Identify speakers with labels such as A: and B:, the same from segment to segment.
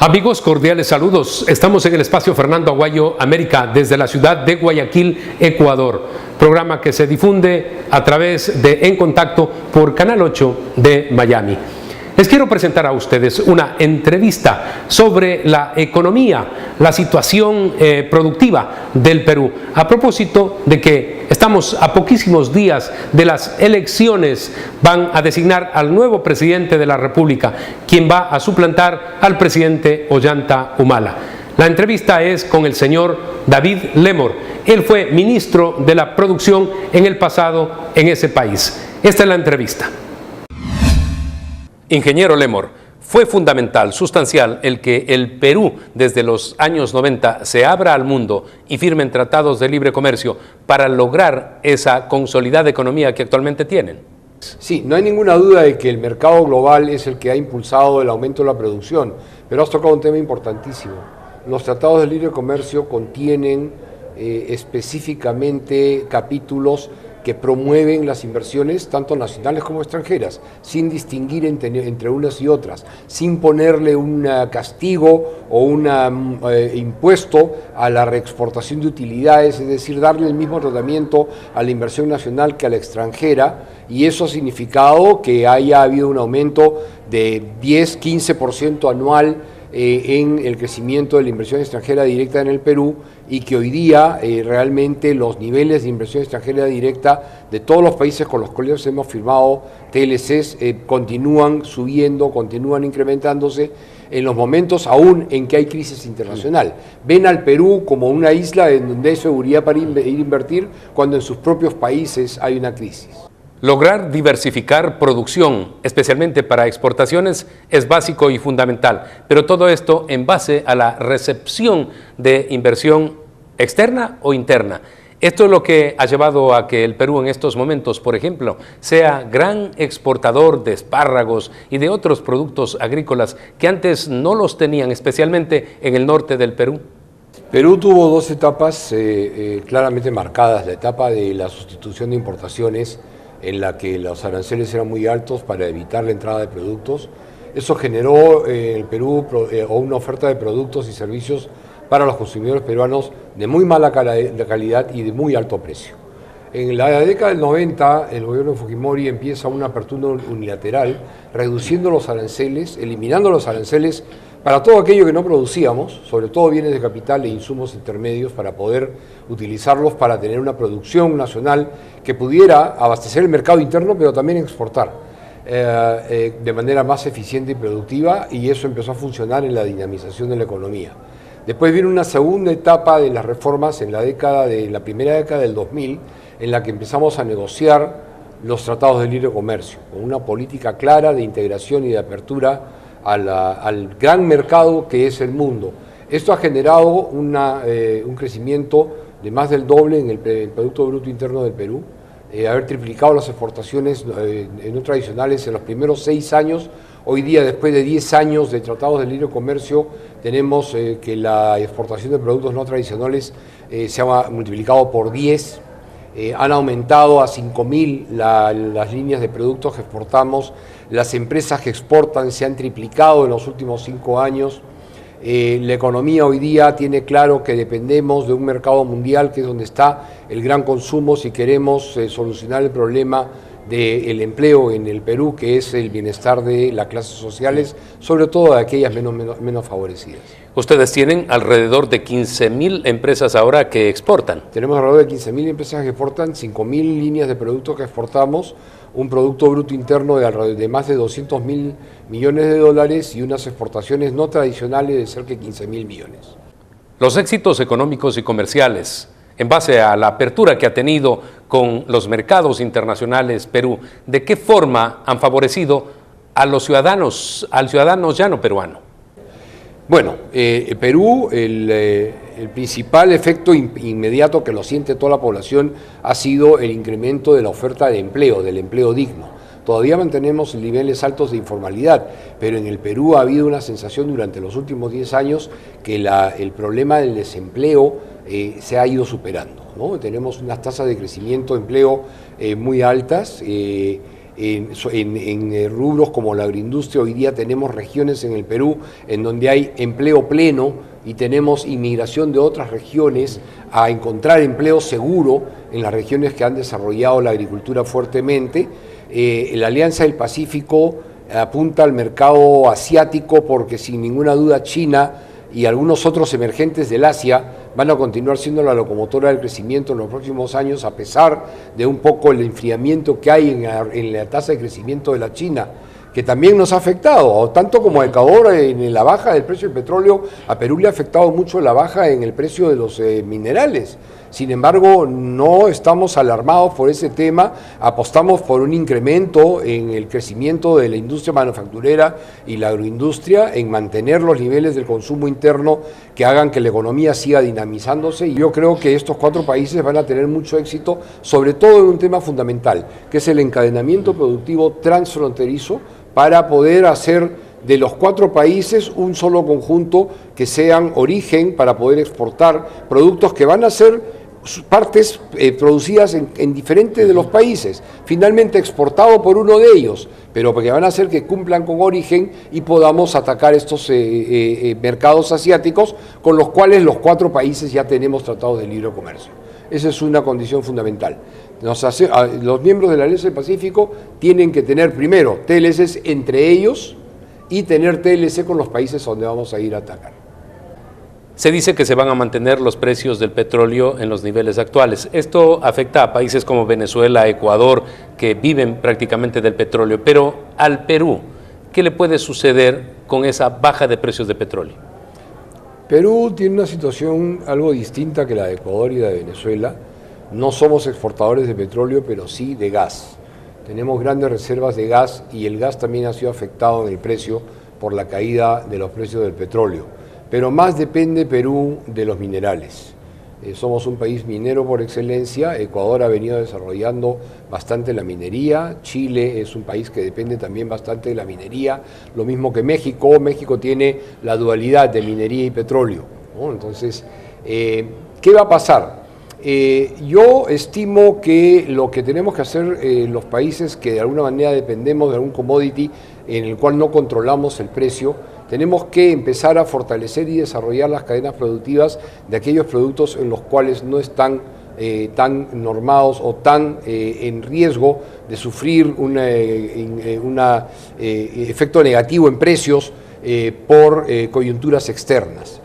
A: Amigos, cordiales saludos. Estamos en el espacio Fernando Aguayo América desde la ciudad de Guayaquil, Ecuador. Programa que se difunde a través de En Contacto por Canal 8 de Miami. Les quiero presentar a ustedes una entrevista sobre la economía, la situación productiva del Perú, a propósito de que estamos a poquísimos días de las elecciones. Van a designar al nuevo presidente de la República, quien va a suplantar al presidente Ollanta Humala. La entrevista es con el señor David Lemor. Él fue ministro de la Producción en el pasado en ese país. Esta es la entrevista. Ingeniero Lemor, fue fundamental, sustancial, el que el Perú desde los años 90 se abra al mundo y firmen tratados de libre comercio para lograr esa consolidada economía que actualmente tienen.
B: Sí, no hay ninguna duda de que el mercado global es el que ha impulsado el aumento de la producción, pero has tocado un tema importantísimo. Los tratados de libre comercio contienen específicamente capítulos que promueven las inversiones tanto nacionales como extranjeras, sin distinguir entre unas y otras, sin ponerle un castigo o un impuesto a la reexportación de utilidades, es decir, darle el mismo tratamiento a la inversión nacional que a la extranjera, y eso ha significado que haya habido un aumento de 10-15% anual en el crecimiento de la inversión extranjera directa en el Perú, y que hoy día realmente los niveles de inversión extranjera directa de todos los países con los cuales hemos firmado TLCs continúan subiendo, continúan incrementándose en los momentos aún en que hay crisis internacional. Ven al Perú como una isla en donde hay seguridad para ir a invertir cuando en sus propios países hay una crisis.
A: Lograr diversificar producción, especialmente para exportaciones, es básico y fundamental, pero todo esto en base a la recepción de inversión externa o interna. Esto es lo que ha llevado a que el Perú en estos momentos, por ejemplo, sea gran exportador de espárragos y de otros productos agrícolas que antes no los tenían, especialmente en el norte del Perú.
B: Perú tuvo dos etapas claramente marcadas: la etapa de la sustitución de importaciones, en la que los aranceles eran muy altos para evitar la entrada de productos. Eso generó en el Perú una oferta de productos y servicios para los consumidores peruanos de muy mala calidad y de muy alto precio. En la década del 90, el gobierno de Fujimori empieza una apertura unilateral, reduciendo los aranceles, eliminando los aranceles para todo aquello que no producíamos, sobre todo bienes de capital e insumos intermedios, para poder utilizarlos para tener una producción nacional que pudiera abastecer el mercado interno, pero también exportar de manera más eficiente y productiva, y eso empezó a funcionar en la dinamización de la economía. Después viene una segunda etapa de las reformas en la primera década del 2000, en la que empezamos a negociar los tratados de libre comercio, con una política clara de integración y de apertura al gran mercado que es el mundo. Esto ha generado un crecimiento de más del doble en el Producto Bruto Interno del Perú, haber triplicado las exportaciones no tradicionales en los primeros 6 años. Hoy día, después de 10 años de tratados de libre comercio, tenemos que la exportación de productos no tradicionales se ha multiplicado por 10. Han aumentado a 5.000 las líneas de productos que exportamos. Las empresas que exportan se han triplicado en los últimos 5 años. La economía hoy día tiene claro que dependemos de un mercado mundial, que es donde está el gran consumo, si queremos solucionar el problema del empleo en el Perú, que es el bienestar de las clases sociales, sobre todo de aquellas menos favorecidas.
A: Ustedes tienen alrededor de 15.000 empresas ahora que exportan.
B: Tenemos alrededor de 15.000 empresas que exportan, 5.000 líneas de productos que exportamos, un Producto Bruto Interno de más de 200.000 millones de dólares y unas exportaciones no tradicionales de cerca de 15.000 millones.
A: Los éxitos económicos y comerciales, en base a la apertura que ha tenido con los mercados internacionales Perú, ¿de qué forma han favorecido a los ciudadanos, al ciudadano llano peruano?
B: Bueno, Perú, el principal efecto inmediato que lo siente toda la población ha sido el incremento de la oferta de empleo, del empleo digno. Todavía mantenemos niveles altos de informalidad, pero en el Perú ha habido una sensación durante los últimos 10 años que el problema del desempleo se ha ido superando, ¿no? Tenemos unas tasas de crecimiento de empleo muy altas. En rubros como la agroindustria, hoy día tenemos regiones en el Perú en donde hay empleo pleno y tenemos inmigración de otras regiones a encontrar empleo seguro en las regiones que han desarrollado la agricultura fuertemente. La Alianza del Pacífico apunta al mercado asiático porque sin ninguna duda China y algunos otros emergentes del Asia van a continuar siendo la locomotora del crecimiento en los próximos años, a pesar de un poco el enfriamiento que hay en la tasa de crecimiento de la China, que también nos ha afectado, tanto como a Ecuador en la baja del precio del petróleo, a Perú le ha afectado mucho la baja en el precio de los minerales. Sin embargo, no estamos alarmados por ese tema, apostamos por un incremento en el crecimiento de la industria manufacturera y la agroindustria, en mantener los niveles del consumo interno que hagan que la economía siga dinamizándose. Y yo creo que estos 4 países van a tener mucho éxito, sobre todo en un tema fundamental, que es el encadenamiento productivo transfronterizo, para poder hacer de los 4 países un solo conjunto que sean origen para poder exportar productos que van a ser partes producidas en diferentes de los países, finalmente exportado por uno de ellos, pero porque van a hacer que cumplan con origen y podamos atacar estos mercados asiáticos con los cuales los 4 países ya tenemos tratados de libre comercio. Esa es una condición fundamental. Los miembros de la Alianza del Pacífico tienen que tener primero TLCs entre ellos y tener TLC con los países donde vamos a ir a atacar.
A: Se dice que se van a mantener los precios del petróleo en los niveles actuales. Esto afecta a países como Venezuela, Ecuador, que viven prácticamente del petróleo. Pero al Perú, ¿qué le puede suceder con esa baja de precios de petróleo?
B: Perú tiene una situación algo distinta que la de Ecuador y la de Venezuela. No somos exportadores de petróleo, pero sí de gas. Tenemos grandes reservas de gas y el gas también ha sido afectado en el precio por la caída de los precios del petróleo. Pero más depende Perú de los minerales. Somos un país minero por excelencia. Ecuador ha venido desarrollando bastante la minería. Chile es un país que depende también bastante de la minería. Lo mismo que México. México tiene la dualidad de minería y petróleo, ¿no? Entonces, ¿qué va a pasar? Yo estimo que lo que tenemos que hacer los países que de alguna manera dependemos de algún commodity en el cual no controlamos el precio, tenemos que empezar a fortalecer y desarrollar las cadenas productivas de aquellos productos en los cuales no están tan normados o tan en riesgo de sufrir un efecto negativo en precios por coyunturas externas.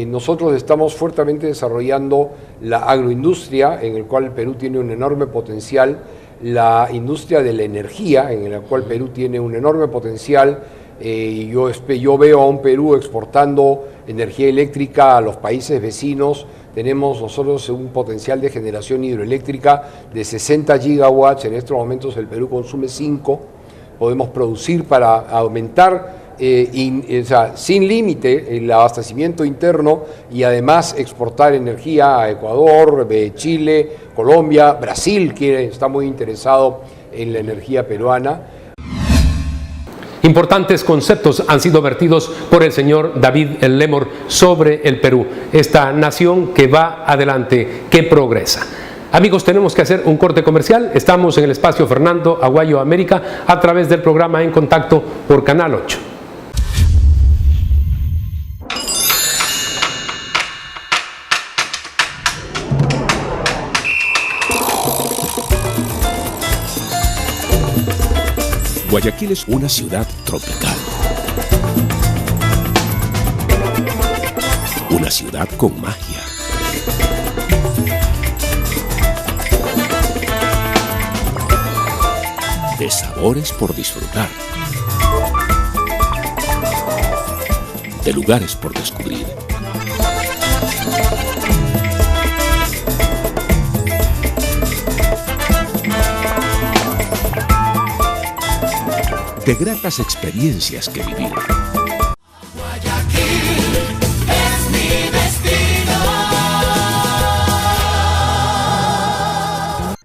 B: Nosotros estamos fuertemente desarrollando la agroindustria, en el cual Perú tiene un enorme potencial, la industria de la energía, en la cual Perú tiene un enorme potencial. Yo veo a un Perú exportando energía eléctrica a los países vecinos. Tenemos nosotros un potencial de generación hidroeléctrica de 60 gigawatts, en estos momentos el Perú consume 5, podemos producir para aumentar sin límite el abastecimiento interno y además exportar energía a Ecuador, Chile, Colombia, Brasil, que está muy interesado en la energía peruana.
A: Importantes conceptos han sido vertidos por el señor David Lemor sobre el Perú, esta nación que va adelante, que progresa. Amigos, tenemos que hacer un corte comercial. Estamos en el espacio Fernando Aguayo América a través del programa En Contacto por Canal 8.
C: Guayaquil es una ciudad tropical. Una ciudad con magia. De sabores por disfrutar. De lugares por descubrir. De gratas experiencias que vivir.
D: Guayaquil es mi destino.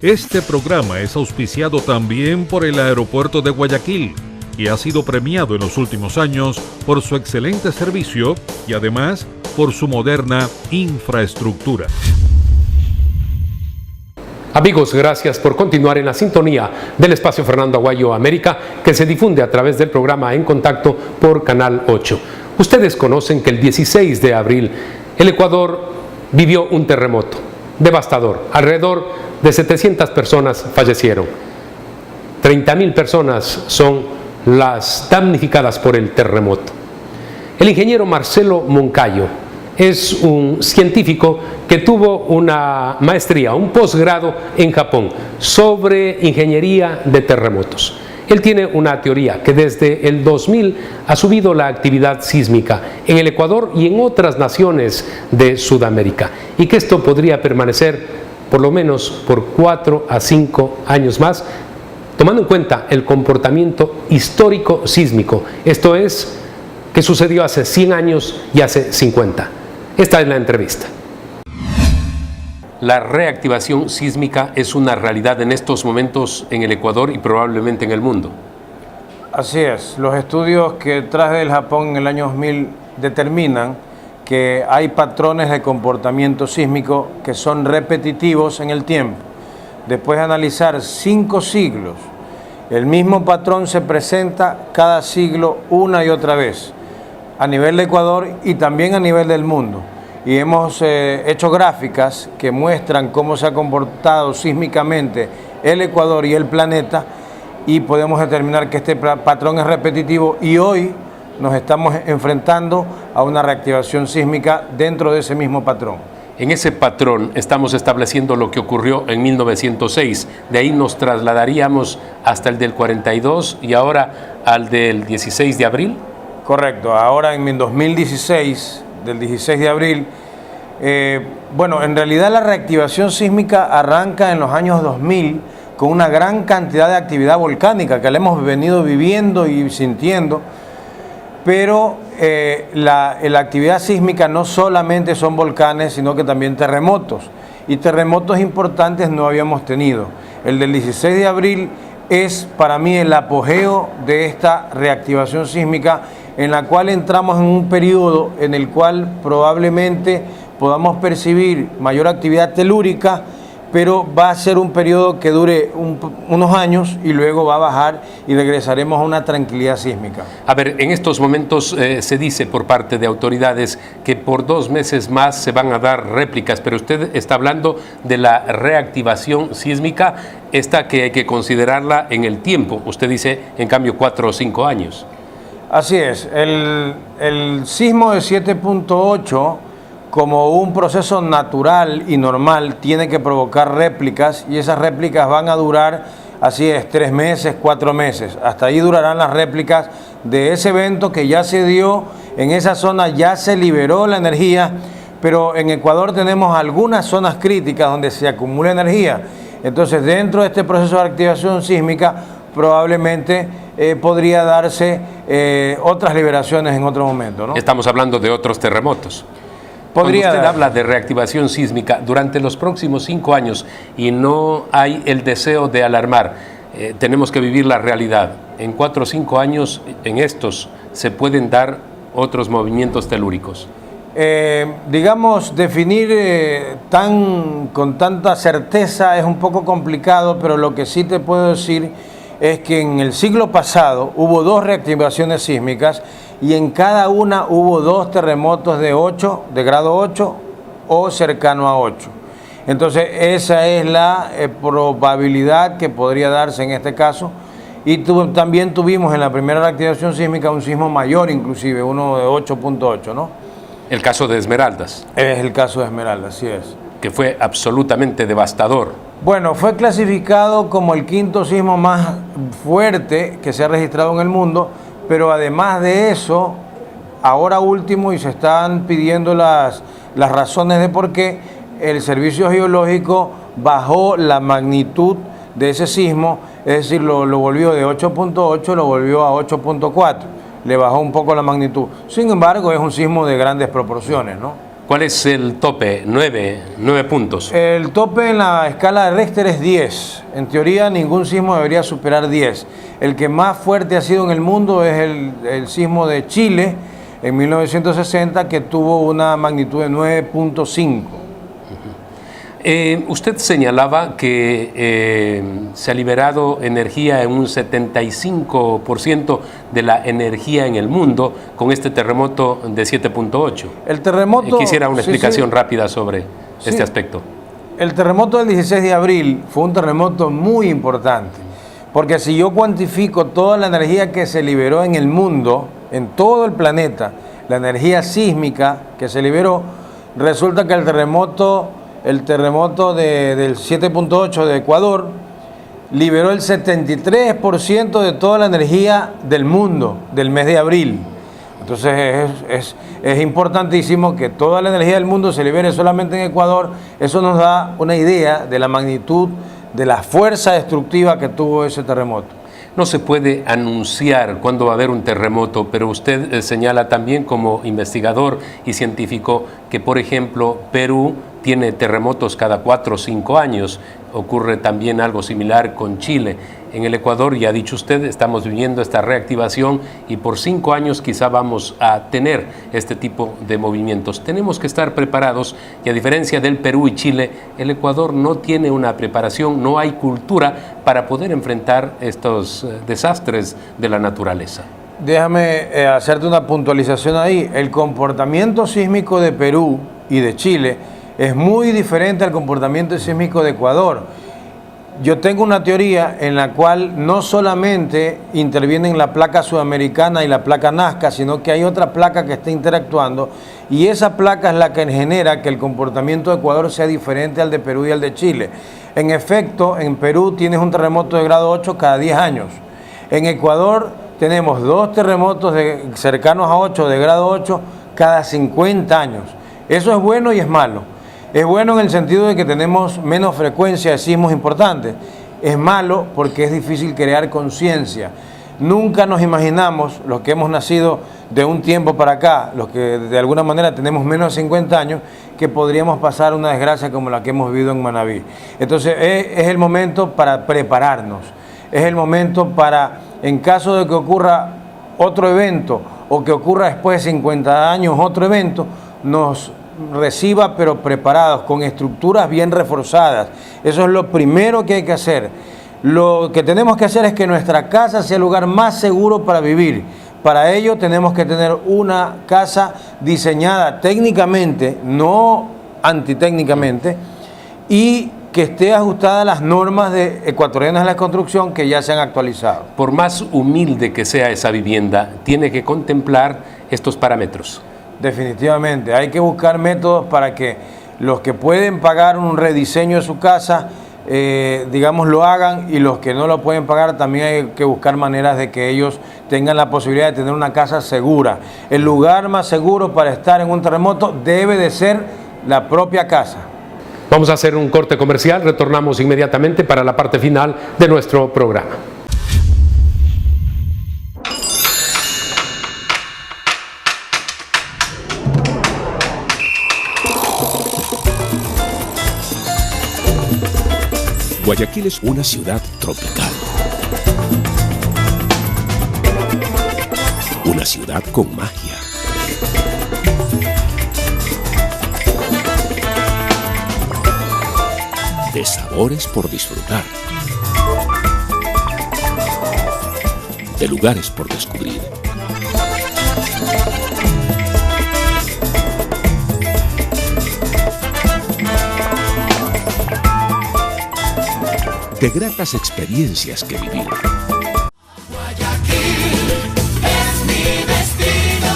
E: Este programa es auspiciado también por el Aeropuerto de Guayaquil y ha sido premiado en los últimos años por su excelente servicio y además por su moderna infraestructura.
A: Amigos, gracias por continuar en la sintonía del espacio Fernando Aguayo América, que se difunde a través del programa En Contacto por Canal 8. Ustedes conocen que el 16 de abril el Ecuador vivió un terremoto devastador. Alrededor de 700 personas fallecieron. 30.000 personas son las damnificadas por el terremoto. El ingeniero Marcelo Moncayo es un científico que tuvo una maestría, un posgrado en Japón sobre ingeniería de terremotos. Él tiene una teoría que desde el 2000 ha subido la actividad sísmica en el Ecuador y en otras naciones de Sudamérica, y que esto podría permanecer por lo menos por 4 a 5 años más, tomando en cuenta el comportamiento histórico sísmico, esto es, que sucedió hace 100 años y hace 50. Esta es la entrevista. La reactivación sísmica es una realidad en estos momentos en el Ecuador y probablemente en el mundo.
F: Así es. Los estudios que traje del Japón en el año 2000 determinan que hay patrones de comportamiento sísmico que son repetitivos en el tiempo. Después de analizar 5 siglos, el mismo patrón se presenta cada siglo una y otra vez, a nivel de Ecuador y también a nivel del mundo. Y hemos hecho gráficas que muestran cómo se ha comportado sísmicamente el Ecuador y el planeta, y podemos determinar que este patrón es repetitivo, y hoy nos estamos enfrentando a una reactivación sísmica dentro de ese mismo patrón.
A: En ese patrón estamos estableciendo lo que ocurrió en 1906, de ahí nos trasladaríamos hasta el del 42 y ahora al del 16 de abril.
F: Correcto, ahora en 2016, del 16 de abril, bueno, en realidad la reactivación sísmica arranca en los años 2000 con una gran cantidad de actividad volcánica que la hemos venido viviendo y sintiendo, pero la actividad sísmica no solamente son volcanes, sino que también terremotos, y terremotos importantes no habíamos tenido. El del 16 de abril es para mí el apogeo de esta reactivación sísmica, en la cual entramos en un periodo en el cual probablemente podamos percibir mayor actividad telúrica, pero va a ser un periodo que dure unos años y luego va a bajar y regresaremos a una tranquilidad sísmica.
A: A ver, en estos momentos se dice por parte de autoridades que por 2 meses más se van a dar réplicas, pero usted está hablando de la reactivación sísmica, esta que hay que considerarla en el tiempo. Usted dice, en cambio, 4 o 5 años.
F: Así es, el sismo de 7.8, como un proceso natural y normal, tiene que provocar réplicas, y esas réplicas van a durar, así es, 3 meses, 4 meses. Hasta ahí durarán las réplicas de ese evento que ya se dio, en esa zona ya se liberó la energía, pero en Ecuador tenemos algunas zonas críticas donde se acumula energía. Entonces, dentro de este proceso de activación sísmica, probablemente podría darse otras liberaciones en otro momento, ¿no?
A: Estamos hablando de otros terremotos. Cuando usted habla de reactivación sísmica durante los próximos 5 años y no hay el deseo de alarmar, tenemos que vivir la realidad. En 4 o 5 años, en estos, se pueden dar otros movimientos telúricos.
F: Digamos, definir con tanta certeza es un poco complicado, pero lo que sí te puedo decir es que en el siglo pasado hubo 2 reactivaciones sísmicas y en cada una hubo 2 terremotos de grado 8 o cercano a 8. Entonces esa es la probabilidad que podría darse en este caso. Y también tuvimos en la primera reactivación sísmica un sismo mayor, inclusive uno de 8.8, ¿no?
A: El caso de Esmeraldas.
F: Es el caso de Esmeraldas, así es.
A: Que fue absolutamente devastador.
F: Bueno, fue clasificado como el 5º sismo más fuerte que se ha registrado en el mundo, pero además de eso, ahora último, y se están pidiendo las razones de por qué, el Servicio Geológico bajó la magnitud de ese sismo, es decir, lo volvió de 8.8, lo volvió a 8.4, le bajó un poco la magnitud. Sin embargo, es un sismo de grandes proporciones, ¿no?
A: ¿Cuál es el tope? 9 puntos.
F: El tope en la escala de Richter es 10. En teoría, ningún sismo debería superar 10. El que más fuerte ha sido en el mundo es el sismo de Chile en 1960, que tuvo una magnitud de 9.5.
A: Usted señalaba que se ha liberado energía en un 75% de la energía en el mundo con este terremoto de 7.8.
F: El terremoto...
A: Quisiera una explicación rápida sobre este aspecto.
F: El terremoto del 16 de abril fue un terremoto muy importante, porque si yo cuantifico toda la energía que se liberó en el mundo, en todo el planeta, la energía sísmica que se liberó, resulta que el terremoto del 7.8 de Ecuador liberó el 73% de toda la energía del mundo del mes de abril. Entonces es importantísimo que toda la energía del mundo se libere solamente en Ecuador. Eso nos da una idea de la magnitud, de la fuerza destructiva que tuvo ese terremoto.
A: No se puede anunciar cuándo va a haber un terremoto, pero usted señala también como investigador y científico que, por ejemplo, Perú tiene terremotos cada 4 o 5 años. Ocurre también algo similar con Chile. En el Ecuador, ya ha dicho usted, estamos viviendo esta reactivación y por 5 años quizá vamos a tener este tipo de movimientos. Tenemos que estar preparados y, a diferencia del Perú y Chile, el Ecuador no tiene una preparación, no hay cultura para poder enfrentar estos desastres de la naturaleza.
F: Déjame hacerte una puntualización ahí. El comportamiento sísmico de Perú y de Chile es muy diferente al comportamiento sísmico de Ecuador. Yo tengo una teoría en la cual no solamente intervienen la placa sudamericana y la placa Nazca, sino que hay otra placa que está interactuando, y esa placa es la que genera que el comportamiento de Ecuador sea diferente al de Perú y al de Chile. En efecto, en Perú tienes un terremoto de grado 8 cada 10 años. En Ecuador tenemos 2 terremotos cercanos a 8 de grado 8 cada 50 años. Eso es bueno y es malo. Es bueno en el sentido de que tenemos menos frecuencia de sismos importantes. Es malo porque es difícil crear conciencia. Nunca nos imaginamos, los que hemos nacido de un tiempo para acá, los que de alguna manera tenemos menos de 50 años, que podríamos pasar una desgracia como la que hemos vivido en Manabí. Entonces es el momento para prepararnos. Es el momento para, en caso de que ocurra otro evento o que ocurra después de 50 años otro evento, nos reciba pero preparados, con estructuras bien reforzadas. Eso es lo primero que hay que hacer. Lo que tenemos que hacer es que nuestra casa sea el lugar más seguro para vivir. Para ello tenemos que tener una casa diseñada técnicamente, no antitécnicamente, y que esté ajustada a las normas ecuatorianas de la construcción que ya se han actualizado.
A: Por más humilde que sea esa vivienda, tiene que contemplar estos parámetros.
F: Definitivamente, hay que buscar métodos para que los que pueden pagar un rediseño de su casa, digamos, lo hagan, y los que no lo pueden pagar también hay que buscar maneras de que ellos tengan la posibilidad de tener una casa segura. El lugar más seguro para estar en un terremoto debe de ser la propia casa.
A: Vamos a hacer un corte comercial, retornamos inmediatamente para la parte final de nuestro programa.
C: Guayaquil es una ciudad tropical. Una ciudad con magia. De sabores por disfrutar. De lugares por descubrir. De gratas experiencias que vivir.
D: Guayaquil es mi destino.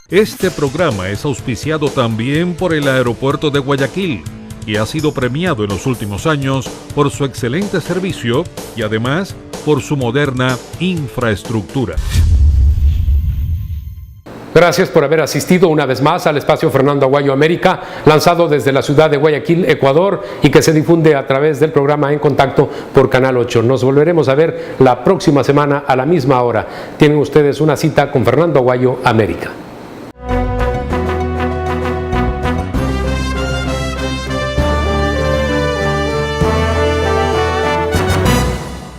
E: Este programa es auspiciado también por el Aeropuerto de Guayaquil y ha sido premiado en los últimos años por su excelente servicio y además por su moderna infraestructura.
A: Gracias por haber asistido una vez más al espacio Fernando Aguayo América, lanzado desde la ciudad de Guayaquil, Ecuador, y que se difunde a través del programa En Contacto por Canal 8. Nos volveremos a ver la próxima semana a la misma hora. Tienen ustedes una cita con Fernando Aguayo América.